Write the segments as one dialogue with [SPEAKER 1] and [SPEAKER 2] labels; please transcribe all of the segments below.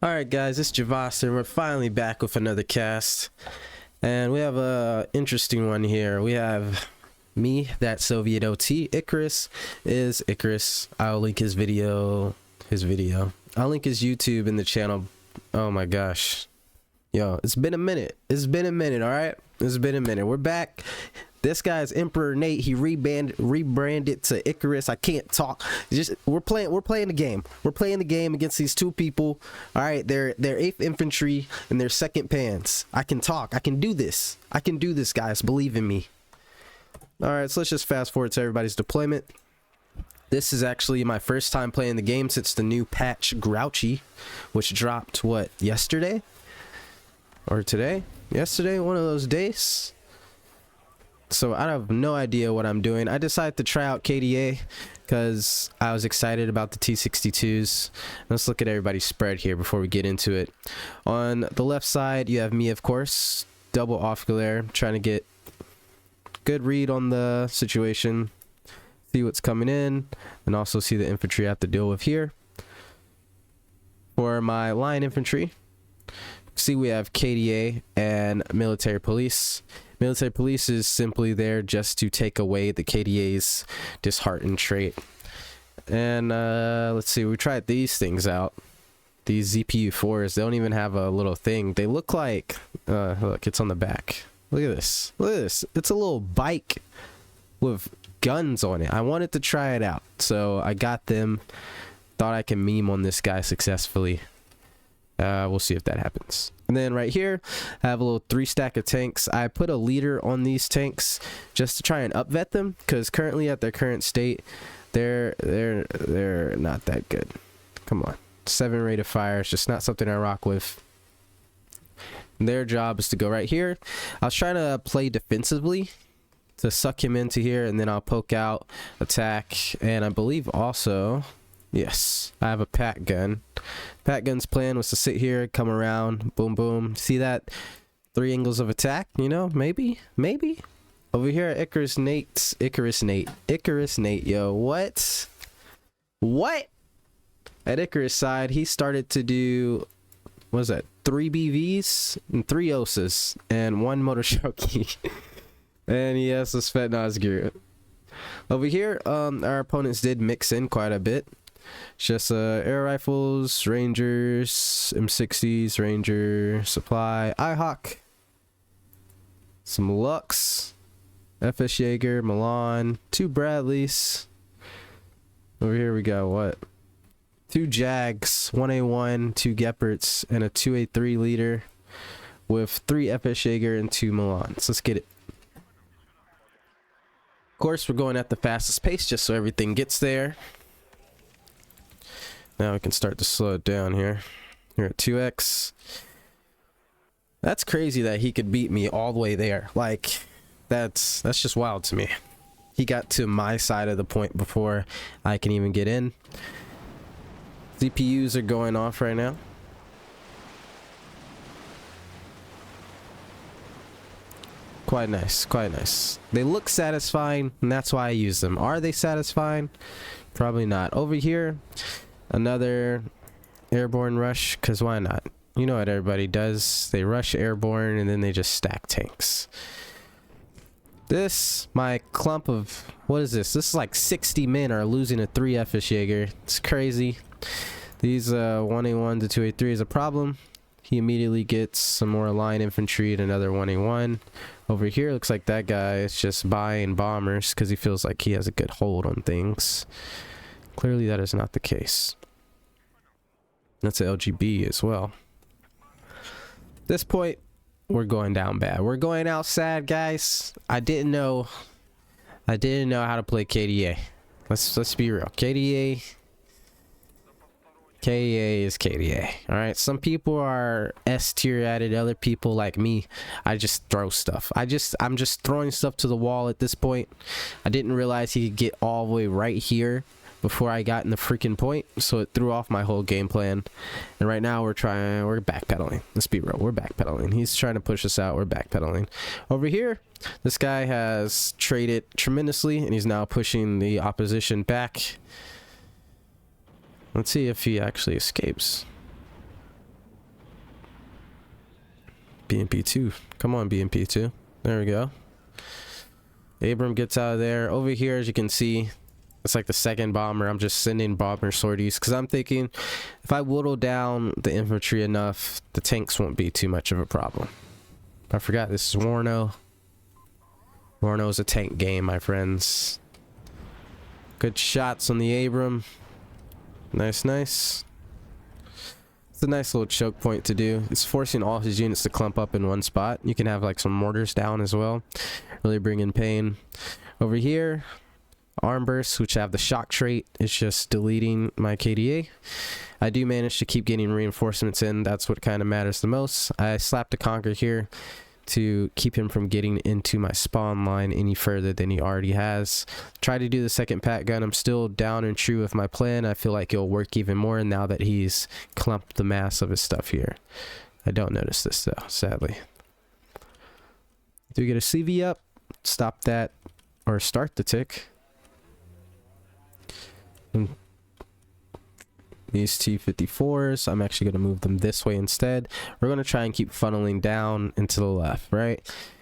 [SPEAKER 1] Alright guys, it's Javas and we're finally back with another cast. And we have a interesting one here. We have me, that Soviet OT. Icarus is Icarus. I'll link his video. I'll link his YouTube in the channel. Oh my gosh. Yo, it's been a minute. Alright? It's been a minute. We're back. This guy's Emperor Nate. He rebranded to Icarus. I can't talk. We're playing the game. We're playing the game against these two people. All right, they're 8th Infantry and they're 2nd Pans. I can talk. I can do this. Guys. Believe in me. All right, so let's just fast forward to everybody's deployment. This is actually my first time playing the game since the new patch Grouchy, which dropped what, yesterday or today? Yesterday, one of those days. So I have no idea what I'm doing. I decided to try out KDA because I was excited about the T62s. Let's look at everybody's spread here before we get into it. On the left side, you have me, of course, double off glare, trying to get good read on the situation, see what's coming in, and also see the infantry I have to deal with here. For my line infantry, see we have KDA and military police. Military police is simply there just to take away the KDA's disheartened trait. And let's see, we tried these things out. These ZPU4s, they don't even have a little thing. They look like, look, it's on the back. Look at this. Look at this. It's a little bike with guns on it. I wanted to try it out, so I got them. Thought I can meme on this guy successfully. We'll see if that happens. And then right here, I have a little 3 stack of tanks. I put a leader on these tanks just to try and upvet them, because currently at their current state, they're not that good. Come on, 7 rate of fire is just not something I rock with. Their job is to go right here. I was trying to play defensively to suck him into here, and then I'll poke out, attack, and I believe also, yes, I have a Pat gun. Pat gun's plan was to sit here, come around, boom, boom. See that 3 angles of attack? You know, maybe. Over here at Icarus Nate, yo, what? At Icarus side, he started to do, what is that, 3 BVs and 3 Osas and 1 Motor Shoki. And he has this Fetnaz gear. Over here, our opponents did mix in quite a bit. Just air rifles, Rangers, M60s, Ranger, supply, IHawk, some Lux, FS Jaeger, Milan, 2 Bradleys. Over here we got what? 2 Jags, 1 A1, 2 Gepards, and a 2 A3 leader with 3 FS Jaeger and 2 Milans. Let's get it. Of course, we're going at the fastest pace just so everything gets there. Now we can start to slow it down here. Here at 2x. That's crazy that he could beat me all the way there. Like, that's just wild to me. He got to my side of the point before I can even get in. ZPUs are going off right now. Quite nice, quite nice. They look satisfying, and that's why I use them. Are they satisfying? Probably not. Over here, another airborne rush, because why not? You know what everybody does. They rush airborne and then they just stack tanks. This, my clump of, what is this? This is like 60 men are losing a 3 FS Jaeger. It's crazy. These 1A1 to 2A3 is a problem. He immediately gets some more line infantry and another 1A1. Over here, looks like that guy is just buying bombers because he feels like he has a good hold on things. Clearly that is not the case. That's a LGB as well. At this point, we're going down bad. We're going out sad, guys. I didn't know how to play KDA. Let's be real. KDA is KDA. All right. Some people are S tier at it. Other people like me, I just throw stuff. I'm just throwing stuff to the wall at this point. I didn't realize he could get all the way right here before I got in the freaking point, so it threw off my whole game plan. And right now we're backpedaling. Let's be real, we're backpedaling. He's trying to push us out, we're backpedaling. Over here, this guy has traded tremendously, and he's now pushing the opposition back. Let's see if he actually escapes. BMP2. Come on, BMP2. There we go. Abram gets out of there. Over here, as you can see, it's like the second bomber. I'm just sending bomber sorties because I'm thinking if I whittle down the infantry enough, the tanks won't be too much of a problem. I forgot this is Warno. Warno is a tank game, my friends. Good shots on the Abram. Nice, nice. It's a nice little choke point to do. It's forcing all his units to clump up in one spot. You can have like some mortars down as well. Really bring in pain. Over here, arm bursts, which have the shock trait, is just deleting my KDA. I do manage to keep getting reinforcements in. That's what kind of matters the most. I slapped a conquer here to keep him from getting into my spawn line any further than he already has. Try to do the second pat gun. I'm still down and true with my plan. I feel like it'll work even more now that he's clumped the mass of his stuff here. I don't notice this though, sadly. Do we get a CV up? Stop that, or start the tick. And these T-54s, I'm actually going to move them this way instead. We're going to try and keep funneling down and to the left, right?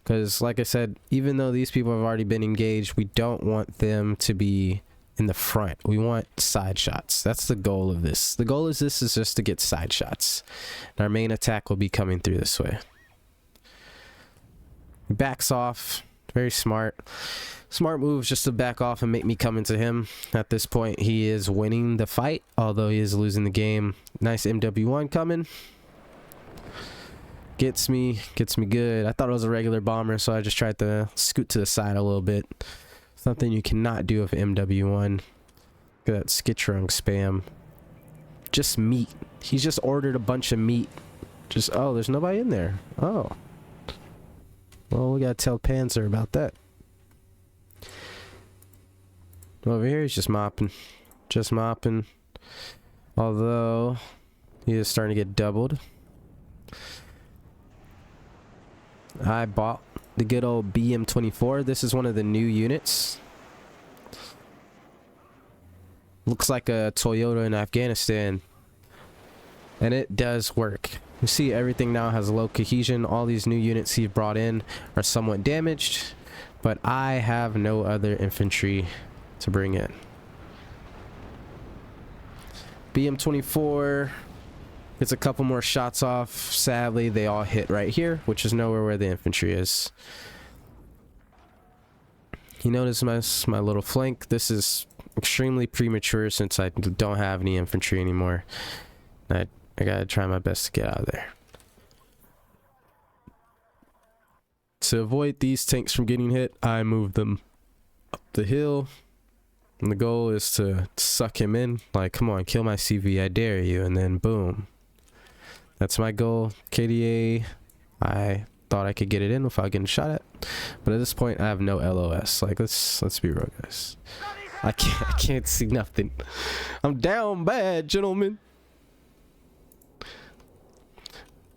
[SPEAKER 1] Because like I said, even though these people have already been engaged, we don't want them to be in the front. We want side shots. That's the goal of this. The goal is just to get side shots. And our main attack will be coming through this way. He backs off. Very smart. Smart moves just to back off and make me come into him. At this point, he is winning the fight, although he is losing the game. Nice MW1 coming. Gets me good. I thought it was a regular bomber, so I just tried to scoot to the side a little bit. Something you cannot do with MW1. Look at that Skitrung spam. Just meat. He's just ordered a bunch of meat. Just, oh, there's nobody in there. Oh. Well, we gotta tell Panzer about that. Over here, he's just mopping. Just mopping. Although, he is starting to get doubled. I bought the good old BM24. This is one of the new units. Looks like a Toyota in Afghanistan. And it does work. You see everything now has low cohesion. All these new units he brought in are somewhat damaged. But I have no other infantry to bring in. BM24 gets a couple more shots off. Sadly, they all hit right here, which is nowhere where the infantry is. You notice my little flank. This is extremely premature since I don't have any infantry anymore. I gotta try my best to get out of there. To avoid these tanks from getting hit, I move them up the hill. And the goal is to suck him in. Like, come on, kill my CV, I dare you. And then boom. That's my goal. KDA, I thought I could get it in without getting shot at. But at this point, I have no LOS. Like, let's be real, guys. I can't see nothing. I'm down bad, gentlemen.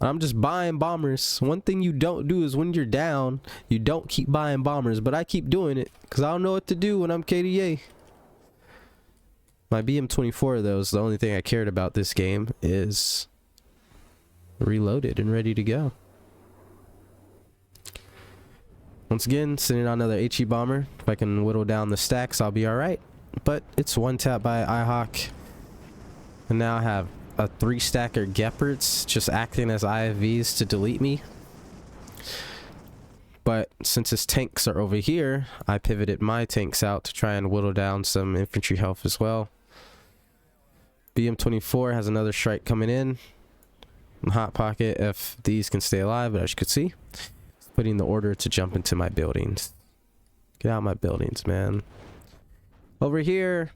[SPEAKER 1] I'm just buying bombers. One thing you don't do is when you're down, you don't keep buying bombers. But I keep doing it because I don't know what to do when I'm KDA. My BM24, though, is the only thing I cared about this game is reloaded and ready to go. Once again, sending on another HE bomber. If I can whittle down the stacks, I'll be alright. But it's one tap by IHawk. And now I have a 3-stacker Gepards just acting as IFVs to delete me. But since his tanks are over here, I pivoted my tanks out to try and whittle down some infantry health as well. BM24 has another strike coming in. Hot pocket if these can stay alive, but as you can see, putting the order to jump into my buildings. Get out of my buildings, man. Over here,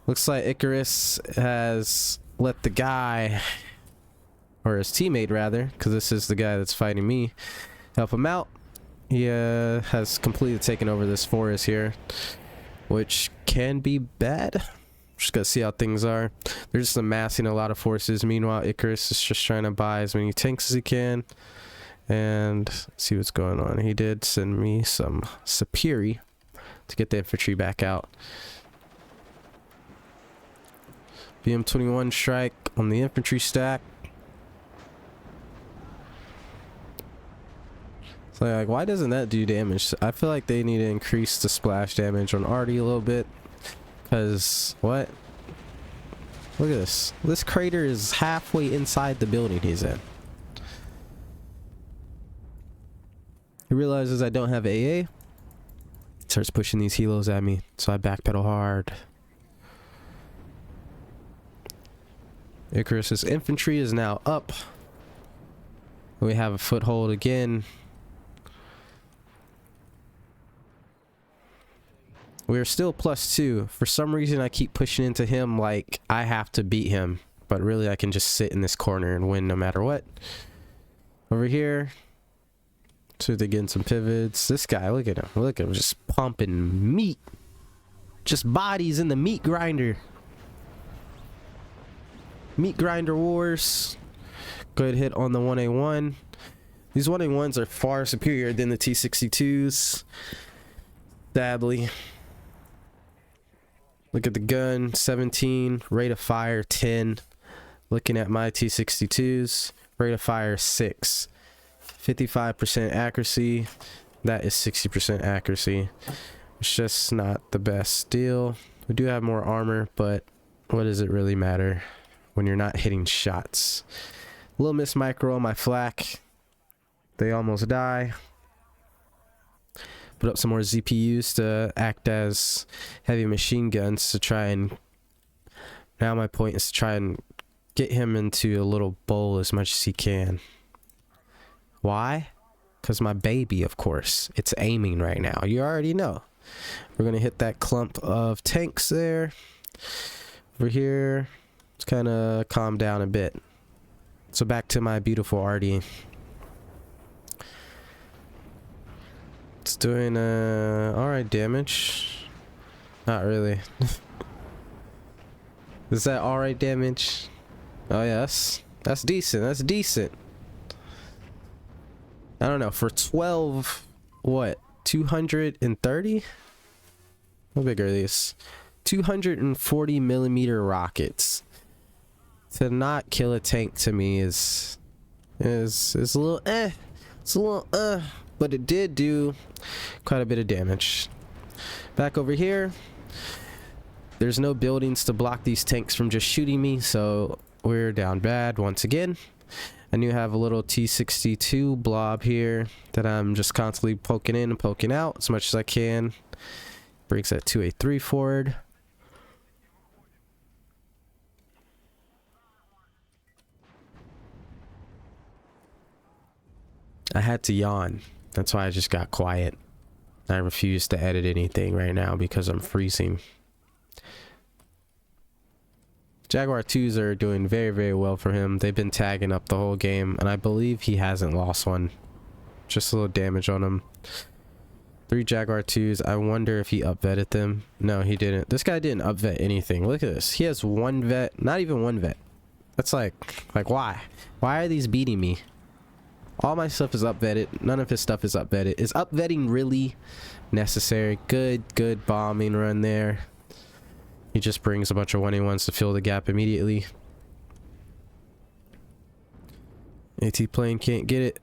[SPEAKER 1] looks like Icarus has let the guy, or his teammate rather, because this is the guy that's fighting me, help him out. He has completely taken over this forest here, which can be bad. Just gotta see how things are. They're just amassing a lot of forces. Meanwhile, Icarus is just trying to buy as many tanks as he can and see what's going on. He did send me some Superi to get the infantry back out. BM21 strike on the infantry stack. Like, why doesn't that do damage? I feel like they need to increase the splash damage on Artie a little bit. Because, what? Look at this. This crater is halfway inside the building he's in. He realizes I don't have AA. Starts pushing these helos at me, so I backpedal hard. Icarus's infantry is now up. We have a foothold again. We're still +2. For some reason, I keep pushing into him like I have to beat him. But really, I can just sit in this corner and win no matter what. Over here. So they're getting some pivots. This guy, look at him. Look at him just pumping meat. Just bodies in the meat grinder. Meat grinder wars. Good hit on the 1A1. These 1A1s are far superior than the T62s. Sadly. Look at the gun, 17. Rate of fire, 10. Looking at my T62s. Rate of fire, 6. 55% accuracy. That is 60% accuracy. It's just not the best deal. We do have more armor, but what does it really matter when you're not hitting shots? Little miss micro on my flak. They almost die. Put up some more ZPUs to act as heavy machine guns to try and... Now my point is to try and get him into a little bowl as much as he can. Why? Because my baby, of course. It's aiming right now. You already know. We're going to hit that clump of tanks there. Over here. Let's kind of calm down a bit. So back to my beautiful Artie. It's doing alright damage. Not really. Is that alright damage? Oh yes. That's decent. That's decent. I don't know. For 12, what? 230? How big are these? 240 millimeter rockets. To not kill a tank to me is a little It's a little but it did do quite a bit of damage. Back over here, there's no buildings to block these tanks from just shooting me, so we're down bad once again. I do have a little T62 blob here that I'm just constantly poking in and poking out as much as I can. Breaks that 2A3 forward. I had to yawn. That's why I just got quiet. I refuse to edit anything right now because I'm freezing. Jaguar 2s are doing very, very well for him. They've been tagging up the whole game, and I believe he hasn't lost one. Just a little damage on him. 3 Jaguar 2s. I wonder if he up-vetted them. No, he didn't. This guy didn't up-vet anything. Look at this. He has 1 vet. Not even 1 vet. That's like why? Why are these beating me? All my stuff is up-vetted. None of his stuff is up-vetted. Is up-vetting really necessary? Good bombing run there. He just brings a bunch of 1A1s to fill the gap immediately. AT plane can't get it.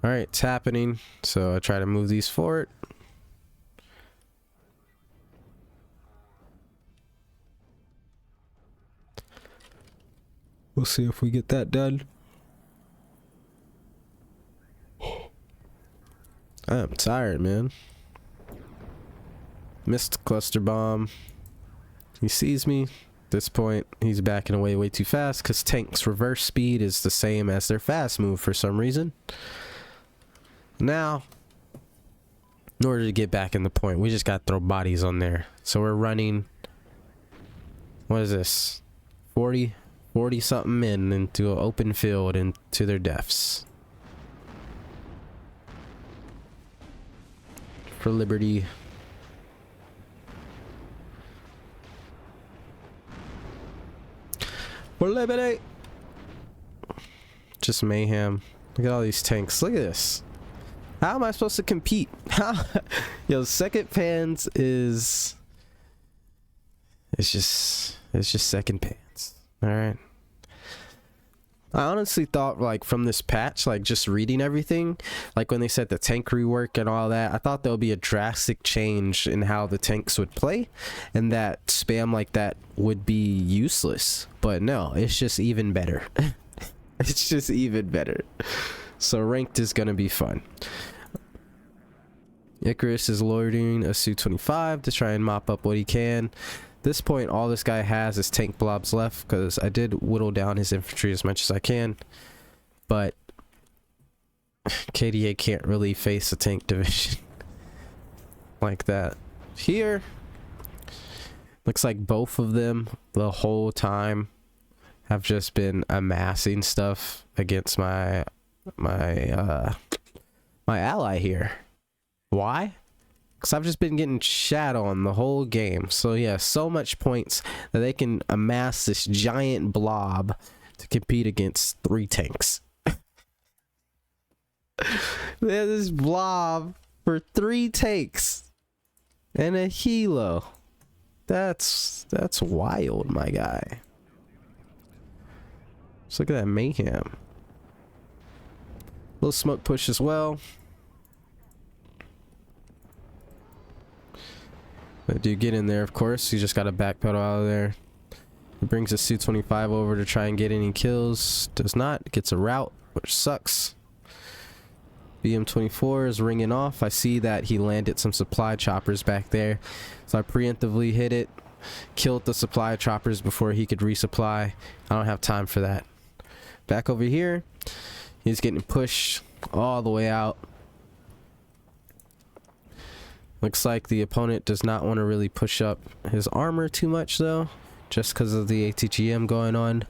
[SPEAKER 1] Alright, it's happening. So I try to move these forward. We'll see if we get that done. I'm tired, man. Missed cluster bomb. He sees me. At this point, he's backing away way too fast because tank's reverse speed is the same as their fast move for some reason. Now, in order to get back in the point, we just got to throw bodies on there. So we're running, what is this? 40 something men into an open field and to their deaths. For liberty. For liberty. Just mayhem. Look at all these tanks. Look at this. How am I supposed to compete? Yo, second pans is... It's just second pans. Alright. I honestly thought, like, from this patch, like, just reading everything, like when they said the tank rework and all that, I thought there would be a drastic change in how the tanks would play, and that spam like that would be useless. But no, it's just even better. It's just even better. So ranked is gonna be fun. Icarus is loitering a Su-25 to try and mop up what he can. This point, all this guy has is tank blobs left, because I did whittle down his infantry as much as I can, but KDA can't really face a tank division like that. Here, looks like both of them the whole time have just been amassing stuff against my ally here. Why? Because I've just been getting shat on the whole game. So yeah, so much points that they can amass this giant blob to compete against 3 tanks. There's this blob for 3 tanks and a helo. That's wild, my guy. Let's look at that mayhem. Little smoke push as well. But do get in there, of course. You just got to backpedal out of there. He brings a Su-25 over to try and get any kills. Does not. Gets a route, which sucks. BM-24 is ringing off. I see that he landed some supply choppers back there. So I preemptively hit it. Killed the supply choppers before he could resupply. I don't have time for that. Back over here. He's getting pushed all the way out. Looks like the opponent does not want to really push up his armor too much though, just because of the ATGM going on.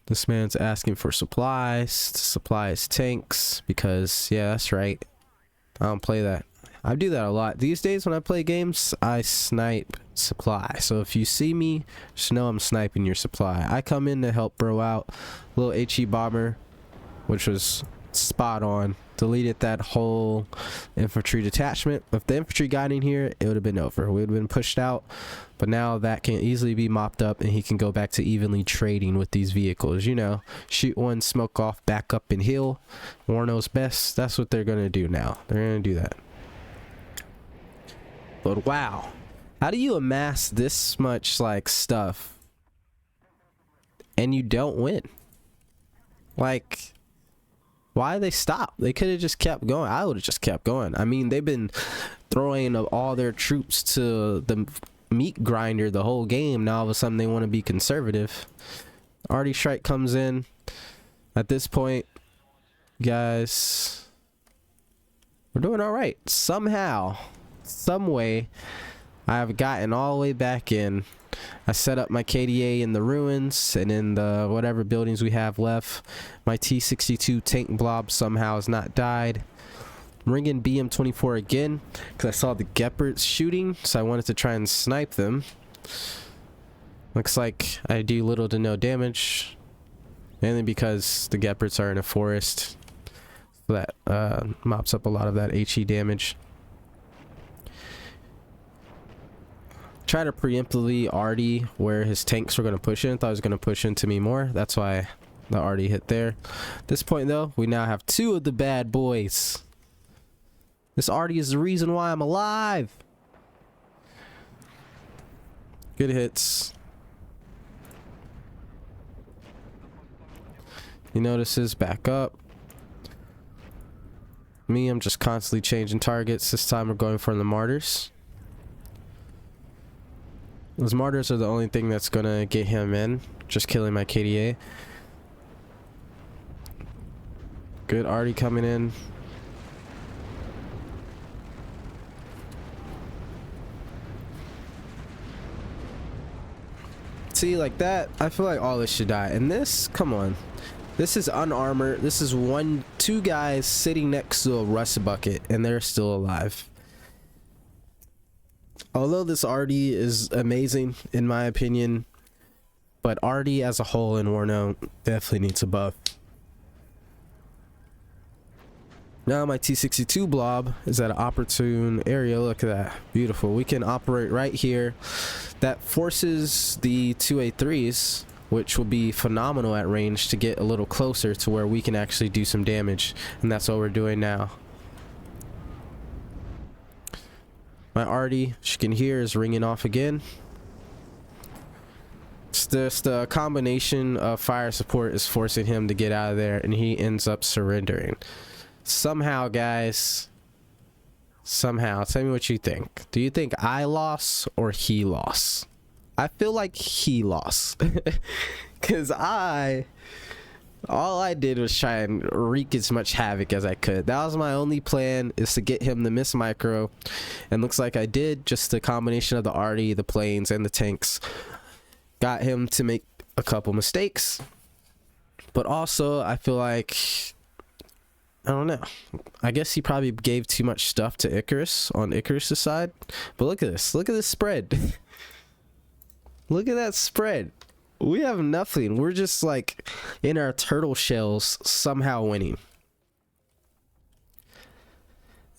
[SPEAKER 1] This man's asking for supplies to supply his tanks because, yeah, that's right. I don't play that. I do that a lot. These days when I play games, I snipe supply. So if you see me, just know I'm sniping your supply. I come in to help bro out. Little HE bomber, which was spot on. Deleted that whole infantry detachment. If the infantry got in here, it would have been over. We would have been pushed out. But now that can easily be mopped up and he can go back to evenly trading with these vehicles. You know, shoot one, smoke off, back up and heal. War knows best. That's what they're going to do now. They're going to do that. But wow. How do you amass this much like stuff and you don't win? Like, why did they stop? They could have just kept going. I would have just kept going. I mean, they've been throwing all their troops to the meat grinder the whole game. Now all of a sudden they want to be conservative. Artie Strike comes in. At this point, guys, we're doing all right. Somehow, some way, I've gotten all the way back in. I set up my KDA in the ruins and in the whatever buildings we have left. My T-62 tank blob somehow has not died. I'm ringing BM-24 again because I saw the Gepards shooting, so I wanted to try and snipe them. Looks like I do little to no damage, mainly because the Gepards are in a forest. So that mops up a lot of that HE damage. Try to preemptively Artie where his tanks were going to push in. Thought he was going to push into me more. That's why the Artie hit there. At this point though, we now have 2 of the bad boys. This Artie is the reason why I'm alive. Good hits. He notices, back up. Me, I'm just constantly changing targets. This time we're going for the Martyrs. Those Martyrs are the only thing that's gonna get him in. Just killing my KDA. Good Artie coming in. See, like that, I feel like all this should die. And this, come on. This is unarmored. This is 2 guys sitting next to a rust bucket and they're still alive. Although this Artie is amazing in my opinion, but Artie as a whole in Warno definitely needs a buff. Now my T-62 blob is at an opportune area. Look at that, beautiful. We can operate right here. that forces the 2A3s, which will be phenomenal at range, to get a little closer to where we can actually do some damage, and that's what we're doing now. My arty, as you can hear, is ringing off again. It's just the combination of fire support is forcing him to get out of there, and he ends up surrendering. Somehow, guys, somehow, tell me what you think. Do you think I lost or he lost? I feel like he lost. Because all I did was try and wreak as much havoc as I could. That was my only plan, is to get him to miss micro. And looks like I did. Just the combination of the arty, the planes, and the tanks got him to make a couple mistakes. But also, I feel like, I don't know, I guess he probably gave too much stuff to Icarus on Icarus's side. But look at this. Look at this spread. Look at that spread. We have nothing. We're just like in our turtle shells, somehow winning.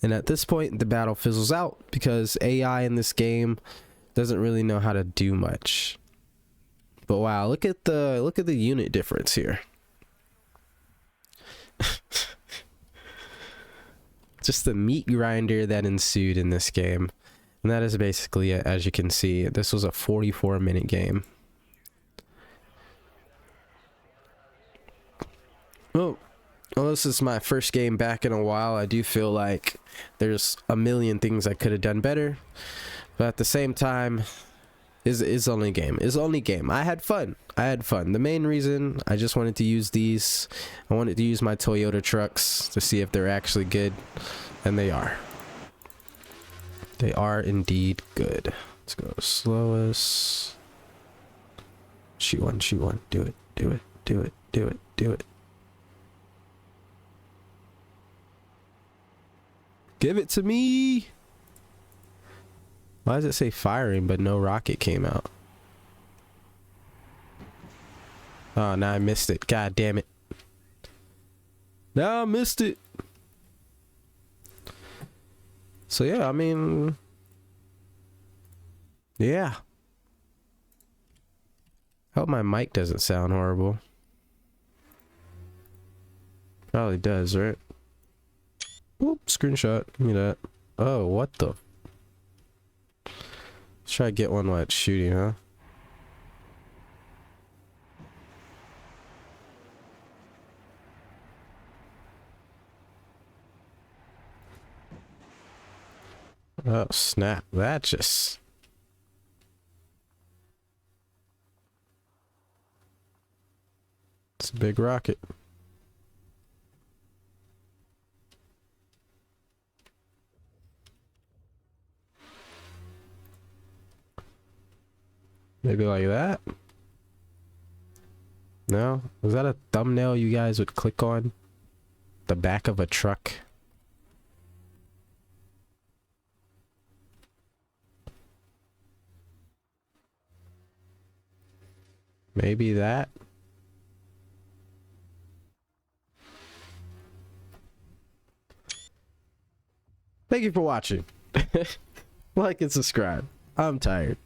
[SPEAKER 1] And at this point, the battle fizzles out because AI in this game doesn't really know how to do much. But wow, look at the unit difference here. Just the meat grinder that ensued in this game. And that is basically it. As you can see, this was a 44-minute game. Well, this is my first game back in a while. I do feel like there's a million things I could have done better. But at the same time, it's only game. It's only game. I had fun. The main reason I just wanted to use these, I wanted to use my Toyota trucks to see if they're actually good. And they are. They are indeed good. Let's go slowest. Shoot one, shoot one. Do it, do it, do it, do it, do it. Give it to me. Why does it say firing but no rocket came out? Oh, now I missed it. God damn it. Now I missed it. So yeah, I mean, yeah. Hope my mic doesn't sound horrible. Probably does, right? Whoop, screenshot. Give me that. Oh, what the? Let's try to get one while it's shooting, huh? Oh, snap. That just... It's a big rocket. Maybe like that? No? Was that a thumbnail you guys would click on? The back of a truck? Maybe that? Thank you for watching. Like and subscribe. I'm tired.